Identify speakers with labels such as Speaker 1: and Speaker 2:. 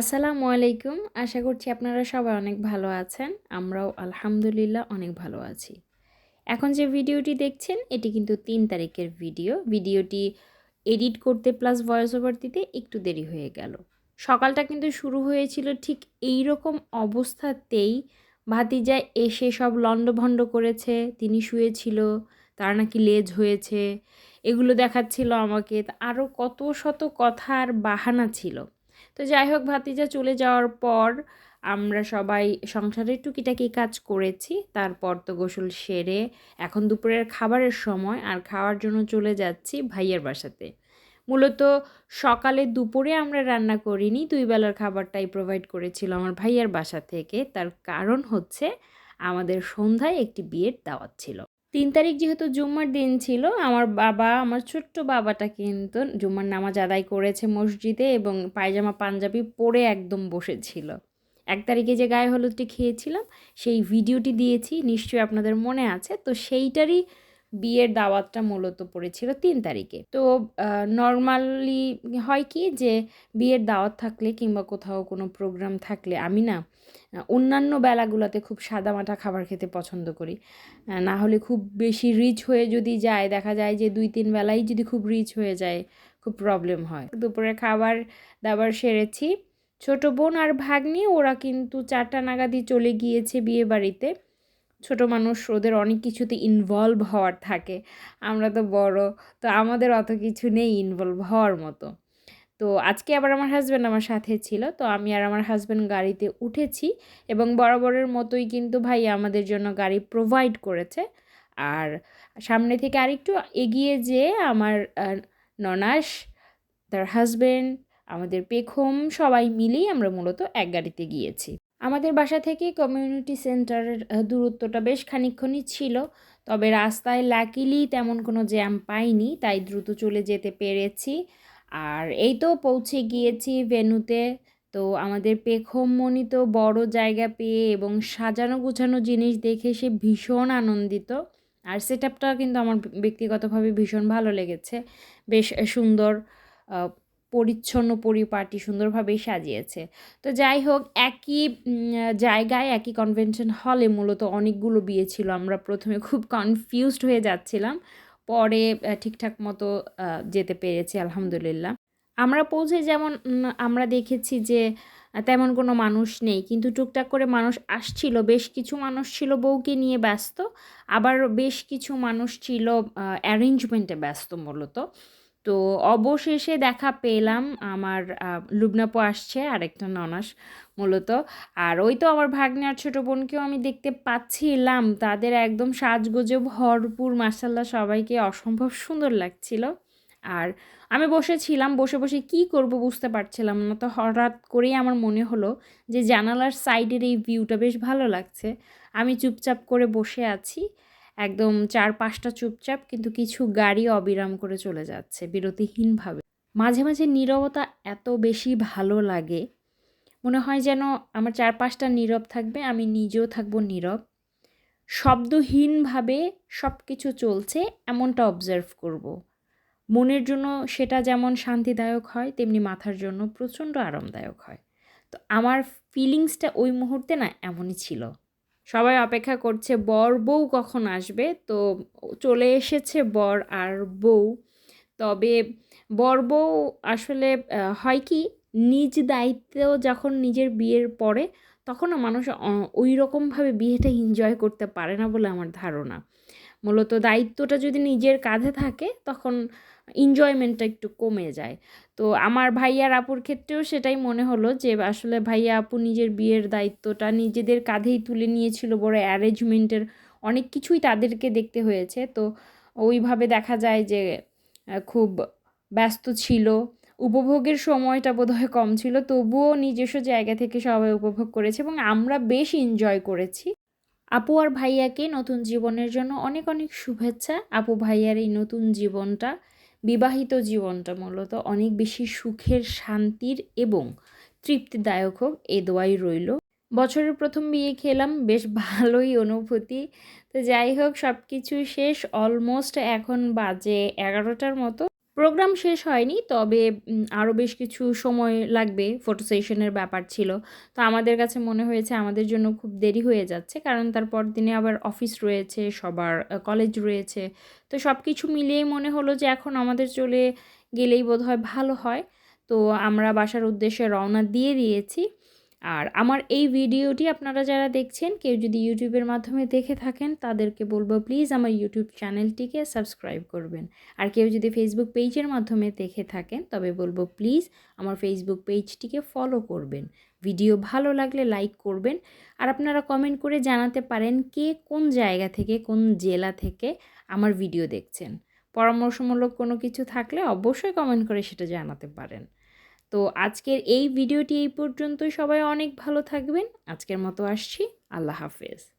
Speaker 1: আসসালামু আলাইকুম। আশা করছি আপনারা সবাই অনেক ভালো আছেন। আমরাও আলহামদুলিল্লাহ অনেক ভালো আছি। এখন যে ভিডিওটি দেখছেন এটি কিন্তু ৩ তারিখের ভিডিও। ভিডিওটি এডিট করতে প্লাস ভয়েস ওভার দিতে একটু দেরি হয়ে গেল। সকালটা কিন্তু শুরু হয়েছিল ঠিক এইরকম অবস্থাতেই ভাতিজা এসে সব লন্ডভন্ড করেছে। তিনি শুয়েছিল, তার নাকি লেজ হয়েছে। এগুলো দেখাচ্ছিল আমাকে। আরও কত শত কথা আর বাহানা ছিল। তো যাই হোক ভাতিজা চলে যাওয়ার পর আমরা সবাই সংসারের টুকিটাকি কাজ করেছি। তারপর তো গোসল সেরে এখন দুপুরের খাবারের সময় আর খাওয়ার জন্য চলে যাচ্ছি ভাইয়ের বাসাতে। মূলত সকালে দুপুরে আমরা রান্না করিনি, ২ বেলার খাবারটাই প্রোভাইড করেছিল আমার ভাইয়ার বাসা থেকে। তার কারণ হচ্ছে আমাদের সন্ধ্যায় একটি বিয়ের দাওয়াত ছিল। ৩ তারিখ যেহেতু জুম্মার দিন ছিল, আমার ছোট্ট বাবাটা কিন্তু জুম্মার নামাজ আদায় করেছে মসজিদে এবং পায়জামা পাঞ্জাবি পরে একদম বসেছিল। ১ তারিখে যে গায়ে হলুদটি খেয়েছিলাম সেই ভিডিওটি দিয়েছি, নিশ্চয়ই আপনাদের মনে আছে। তো সেইটারই বিয়ের দাওয়াতটা মূলত পড়েছিল ৩ তারিখে। তো নরমালি হয় কি যে বিয়ের দাওয়াত থাকলে কিংবা কোথাও কোনো প্রোগ্রাম থাকলে আমি না অন্যান্য বেলাগুলোতে খুব সাদামাটা খাবার খেতে পছন্দ করি। না হলে খুব বেশি রিচ হয়ে যদি যায়, দেখা যায় যে ২-৩ বেলাই যদি খুব রিচ হয়ে যায়, খুব প্রবলেম হয়। দুপুরে খাবার দাবার সেরেছি। ছোট বোন আর ভাগ্নি ওরা কিন্তু ৪টা নাগাদই চলে গিয়েছে বিয়েবাড়িতে। ছোট মানুষ, ওদের অনেক কিছুতে ইনভলভ হওয়ার থাকে। আমরা তো বড়, তো আমাদের অত কিছু নেই ইনভলভ হওয়ার মতো। তো আজকে আবার আমার হাসব্যান্ড আমার সাথে ছিল। তো আমি আর আমার হাসব্যান্ড গাড়িতে উঠেছি এবং বরাবরের মতোই কিন্তু ভাইয়া আমাদের জন্য গাড়ি প্রোভাইড করেছে। আর সামনে থেকে আরেকটু এগিয়ে যেয়ে আমার ননাস, তার হাসব্যান্ড, আমাদের পেখম সবাই মিলেই আমরা মূলত এক গাড়িতে গিয়েছি। আমাদের বাসা থেকে কমিউনিটি সেন্টারের দূরত্বটা বেশ খানিকক্ষণই ছিল। তবে রাস্তায় লাকিলি তেমন কোনো জ্যাম পাইনি, তাই দ্রুত চলে যেতে পেরেছি। আর এই তো পৌঁছে গিয়েছি ভেন্যুতে। তো আমাদের পেখমমণি তো বড় জায়গা পেয়ে এবং সাজানো গুছানো জিনিস দেখে সে ভীষণ আনন্দিত। আর সেটআপটা কিন্তু আমার ব্যক্তিগতভাবে ভীষণ ভালো লেগেছে। বেশ সুন্দর, পরিচ্ছন্ন পরিপাটি সুন্দরভাবেই সাজিয়েছে। তো যাই হোক, একই জায়গায় একই কনভেনশন হলে মূলত অনেকগুলো বিয়ে ছিল। আমরা প্রথমে খুব কনফিউজড হয়ে যাচ্ছিলাম, পরে ঠিকঠাক মতো যেতে পেরেছি আলহামদুলিল্লাহ। আমরা পৌঁছে যেমন আমরা দেখেছি যে তেমন কোনো মানুষ নেই, কিন্তু টুকটাক করে মানুষ আসছিল। বেশ কিছু মানুষ ছিল বউকে নিয়ে ব্যস্ত, আবার বেশ কিছু মানুষ ছিল অ্যারেঞ্জমেন্টে ব্যস্ত মূলত। তো অবশেষে দেখা পেলাম, আমার লুবনাপু আসছে আরেকটা ননাস মূলত। আর ওই তো আমার ভাগ্নে আর ছোটো বোনকেও আমি দেখতে পাচ্ছিলাম, তাদের একদম সাজগোজে ভরপুর, মাশাআল্লাহ সবাইকে অসম্ভব সুন্দর লাগছিল। আর আমি বসেছিলাম, বসে বসে কী করব বুঝতে পারছিলাম না। তো হঠাৎ করেই আমার মনে হলো যে জানালার সাইডের এই ভিউটা বেশ ভালো লাগছে। আমি চুপচাপ করে বসে আছি, একদম ৪-৫টা চুপচাপ, কিন্তু কিছু গাড়ি অবিরাম করে চলে যাচ্ছে বিরতিহীনভাবে। মাঝে মাঝে নীরবতা এত বেশি ভালো লাগে, মনে হয় যেন আমার চারপাশটা নীরব থাকবে, আমি নিজেও থাকবো নীরব। শব্দহীনভাবে সব কিছু চলছে এমনটা অবজার্ভ করব। মনের জন্য সেটা যেমন শান্তিদায়ক হয়, তেমনি মাথার জন্য প্রচণ্ড আরামদায়ক হয়। তো আমার ফিলিংসটা ওই মুহূর্তে না এমনই ছিল। সবাই অপেক্ষা করছে বর বউ কখন আসবে। তো চলে এসেছে বর আর বউ। তবে বর বউ আসলে হয় কি, নিজ দায়িত্বেও যখন নিজের বিয়ের পরে, তখন না মানুষ ওই রকমভাবে বিয়েটা এনজয় করতে পারে না বলে আমার ধারণা। মূলত দায়িত্বটা যদি নিজের কাঁধে থাকে তখন এনজয়মেন্টটা একটু কমে যায়। তো আমার ভাইয়া আর আপুর ক্ষেত্রেও সেটাই মনে হলো যে আসলে ভাইয়া আপু নিজের বিয়ের দায়িত্বটা নিজেদের কাঁধেই তুলে নিয়েছিল। বড় অ্যারেঞ্জমেন্টের অনেক কিছুই তাদেরকে দেখতে হয়েছে। তো ওইভাবে দেখা যায় যে খুব ব্যস্ত ছিল। উপভোগের সময়টা বোধহয় কম ছিল, তবুও নিজস্ব জায়গা থেকে সবাই উপভোগ করেছে এবং আমরা বেশ এনজয় করেছি। আপু আর ভাইয়াকে নতুন জীবনের জন্য অনেক অনেক শুভেচ্ছা। আপু ভাইয়ার এই নতুন জীবনটা, বিবাহিত জীবনটা মূলত অনেক বেশি সুখের, শান্তির এবং তৃপ্তিদায়ক হোক, এই দোয়াই রইল। বছরের প্রথম বিয়ে খেলাম, বেশ ভালোই অনুভূতি। তো যাই হোক, সব কিছু শেষ, অলমোস্ট এখন বাজে 11টার মতো। প্রোগ্রাম শেষ হয়নি, তবে আরও বেশ কিছু সময় লাগবে, ফটো সেশনের ব্যাপার ছিল। তো আমাদের কাছে মনে হয়েছে আমাদের জন্য খুব দেরি হয়ে যাচ্ছে, কারণ তার পরদিনে আবার অফিস রয়েছে, সবার কলেজ রয়েছে। তো সব কিছু মিলিয়েই মনে হলো যে এখন আমাদের চলে গেলেই বোধহয় ভালো হয়। তো আমরা বাসার উদ্দেশ্যে রওনা দিয়ে দিয়েছি। আর আমার এই ভিডিওটি আপনারা যারা দেখছেন, কেউ যদি ইউটিউবের মাধ্যমে দেখে থাকেন, তাদেরকে বলবো প্লিজ আমার ইউটিউব চ্যানেলটিকে সাবস্ক্রাইব করবেন। আর কেউ যদি ফেসবুক পেজের মাধ্যমে দেখে থাকেন, তবে বলবো প্লিজ আমার ফেসবুক পেজটিকে ফলো করবেন। ভিডিও ভালো লাগলে লাইক করবেন। আর আপনারা কমেন্ট করে জানাতে পারেন কে কোন জায়গা থেকে, কোন জেলা থেকে আমার ভিডিও দেখছেন। পরামর্শমূলক কোনো কিছু থাকলে অবশ্যই কমেন্ট করে সেটা জানাতে পারেন। তো আজকের এই ভিডিওটি এই পর্যন্তই। সবাই অনেক ভালো থাকবেন। আজকের মতো আসছি। আল্লাহ হাফেজ।